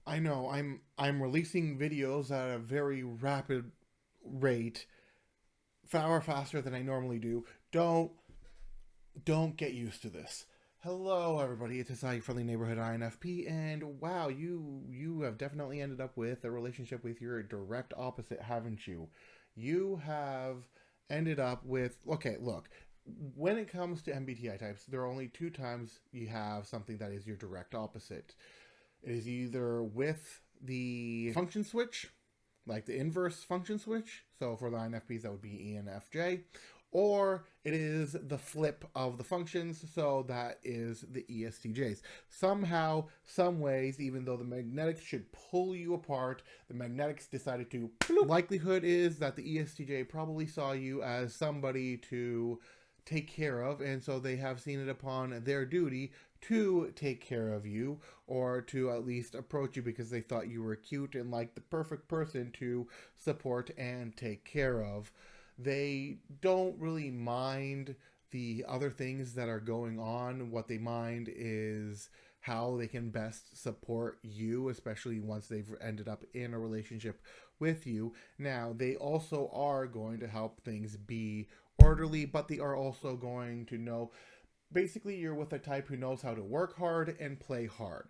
I know I'm releasing videos at a very rapid rate, far faster than I normally do. Don't get used to this. Hello, everybody. It's a friendly neighborhood INFP, and wow, you have definitely ended up with a relationship with your direct opposite, haven't you? You have ended up with okay. Look, when it comes to MBTI types, there are only two times you have something that is your direct opposite. It is either with the function switch, like the inverse function switch. So for the INFPs, that would be ENFJ. Or it is the flip of the functions, so that is the ESTJs. Somehow, some ways, even though the magnetics should pull you apart, the magnetics decided to. Bloop. Likelihood is that the ESTJ probably saw you as somebody to take care of, and so they have seen it upon their duty to take care of you, or to at least approach you because they thought you were cute and like the perfect person to support and take care of. They don't really mind the other things that are going on. What they mind is how they can best support you, especially once they've ended up in a relationship with you. Now, they also are going to help things be orderly, but they are also going to know basically you're with a type who knows how to work hard and play hard.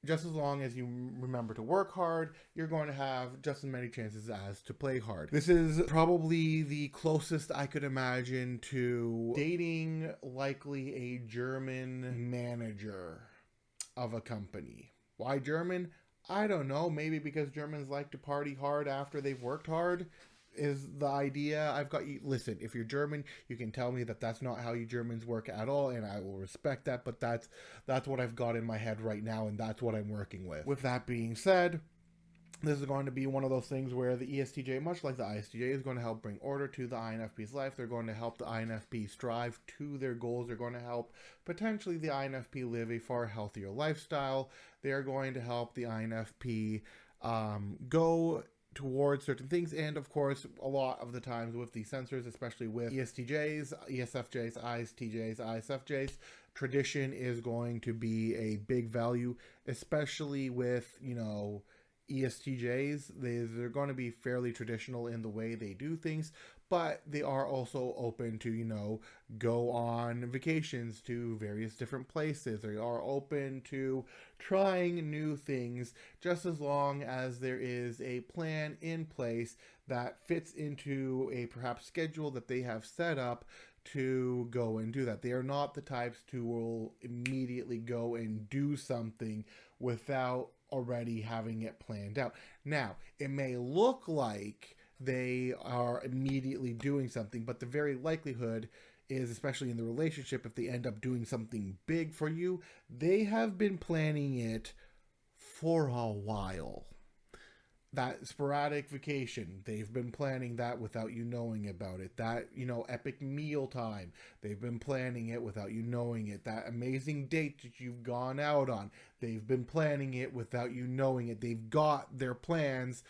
Just as long as you remember to work hard, you're going to have just as many chances as to play hard. This is probably the closest I could imagine to dating likely a German manager of a company. Why German? I don't know. Maybe because Germans like to party hard after they've worked hard is the idea. I've got you. Listen, if you're German, you can tell me that that's not how you Germans work at all, and I will respect that. But that's what I've got in my head right now, and that's what I'm working with. With that being said, this is going to be one of those things where the ESTJ, much like the ISTJ, is going to help bring order to the INFP's life. They're going to help the INFP strive to their goals. They're going to help potentially the INFP live a far healthier lifestyle. They are going to help the INFP go towards certain things, and of course a lot of the times with the sensors, especially with ESTJs, ESFJs, ISTJs, ISFJs, tradition is going to be a big value, especially with ESTJs. They're going to be fairly traditional in the way they do things, but they are also open to go on vacations to various different places. They are open to trying new things, just as long as there is a plan in place that fits into a perhaps schedule that they have set up to go and do that. They are not the types who will immediately go and do something without already having it planned out. Now, it may look like they are immediately doing something, but the very likelihood is, especially in the relationship, if they end up doing something big for you, they have been planning it for a while. That sporadic vacation, they've been planning that without you knowing about it. That, epic meal time, they've been planning it without you knowing it. That amazing date that you've gone out on, they've been planning it without you knowing it. They've got their plans,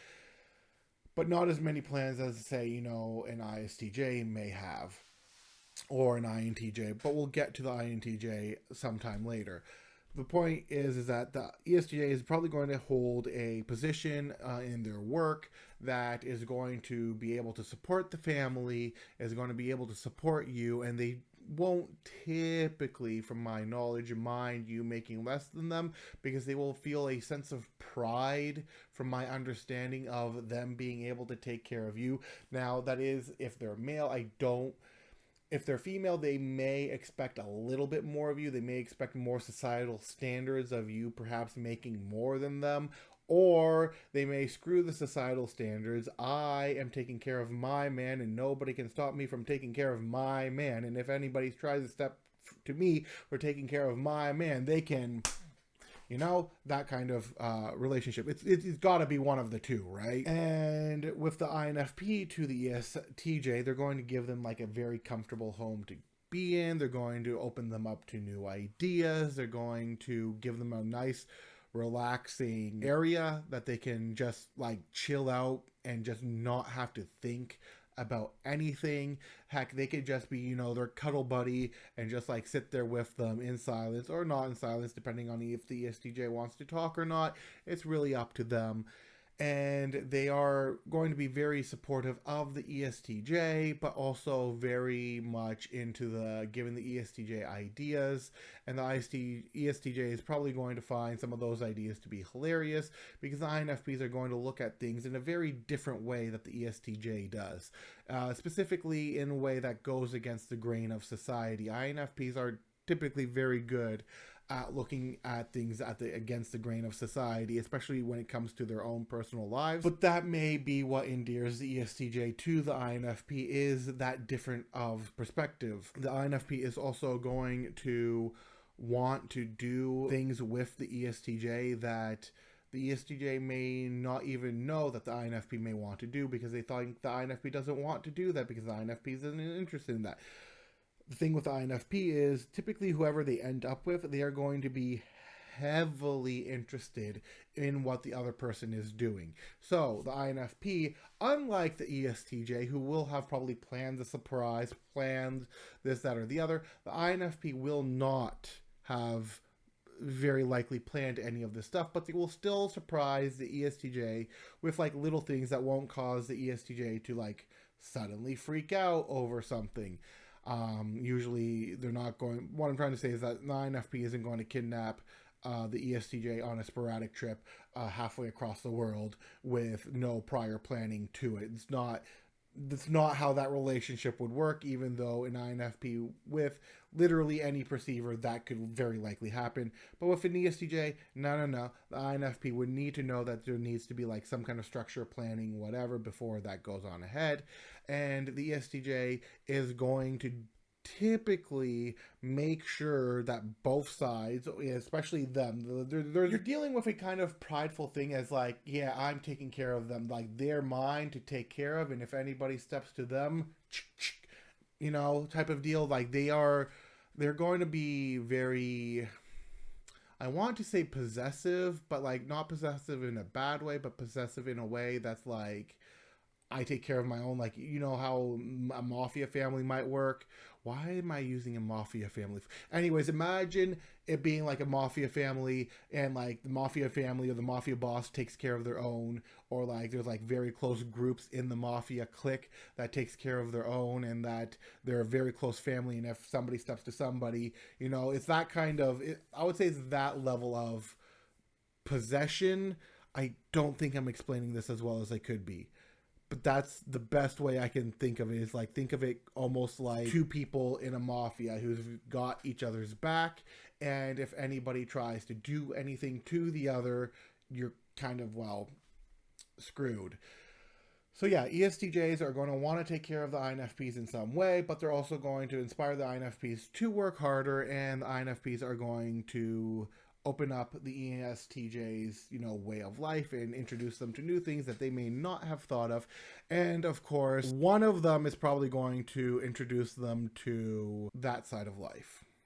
but not as many plans as, say, an ISTJ may have, or an INTJ, but we'll get to the INTJ sometime later. The point is that the ESTJ is probably going to hold a position in their work that is going to be able to support the family, is going to be able to support you, and they won't typically, from my knowledge, mind you making less than them, because they will feel a sense of pride from my understanding of them being able to take care of you. Now, that is, if they're male, if they're female, they may expect a little bit more of you. They may expect more societal standards of you, perhaps making more than them. Or they may screw the societal standards. I am taking care of my man, and nobody can stop me from taking care of my man. And if anybody tries to step to me for taking care of my man, they can, that kind of relationship. It's got to be one of the two, right? And with the INFP to the ESTJ, they're going to give them like a very comfortable home to be in. They're going to open them up to new ideas. They're going to give them a nice, relaxing area that they can just like chill out and just not have to think about anything. Heck, they could just be, their cuddle buddy and just like sit there with them in silence or not in silence, depending on if the ESTJ wants to talk or not. It's really up to them. And they are going to be very supportive of the ESTJ, but also very much into the giving the ESTJ ideas. And the ESTJ is probably going to find some of those ideas to be hilarious because the INFPs are going to look at things in a very different way that the ESTJ does, specifically in a way that goes against the grain of society. INFPs are typically very good at looking at things against the grain of society, especially when it comes to their own personal lives. But that may be what endears the ESTJ to the INFP, is that different of perspective. The INFP is also going to want to do things with the ESTJ that the ESTJ may not even know that the INFP may want to do, because they think the INFP doesn't want to do that because the INFP isn't interested in that. The thing with the INFP is typically whoever they end up with, they are going to be heavily interested in what the other person is doing. So the INFP, unlike the ESTJ, who will have probably planned the surprise, planned this, that, or the other, the INFP will not have very likely planned any of this stuff, but they will still surprise the ESTJ with like little things that won't cause the ESTJ to like suddenly freak out over something. Usually they're not going, what I'm trying to say is that the INFP isn't going to kidnap the ESTJ on a sporadic trip halfway across the world with no prior planning to it. That's not how that relationship would work, even though an INFP with literally any perceiver, that could very likely happen. But with an ESTJ, no. The INFP would need to know that there needs to be like some kind of structure, planning, whatever, before that goes on ahead. And the ESTJ is going to typically make sure that both sides, especially them, you're dealing with a kind of prideful thing as like, yeah, I'm taking care of them, like they're mine to take care of, and if anybody steps to them, type of deal. Like they're going to be very, I want to say possessive, but like not possessive in a bad way, but possessive in a way that's like, I take care of my own, like, how a mafia family might work. Why am I using a mafia family? Anyways, imagine it being like a mafia family, and like the mafia family or the mafia boss takes care of their own, or like there's like very close groups in the mafia clique that takes care of their own, and that they're a very close family, and if somebody steps to somebody, it's that kind of, I would say it's that level of possession. I don't think I'm explaining this as well as I could be. But that's the best way I can think of it, is like, think of it almost like two people in a mafia who've got each other's back. And if anybody tries to do anything to the other, you're kind of, screwed. So yeah, ESTJs are going to want to take care of the INFPs in some way, but they're also going to inspire the INFPs to work harder, and the INFPs are going to open up the ESTJ's, way of life and introduce them to new things that they may not have thought of. And of course, one of them is probably going to introduce them to that side of life.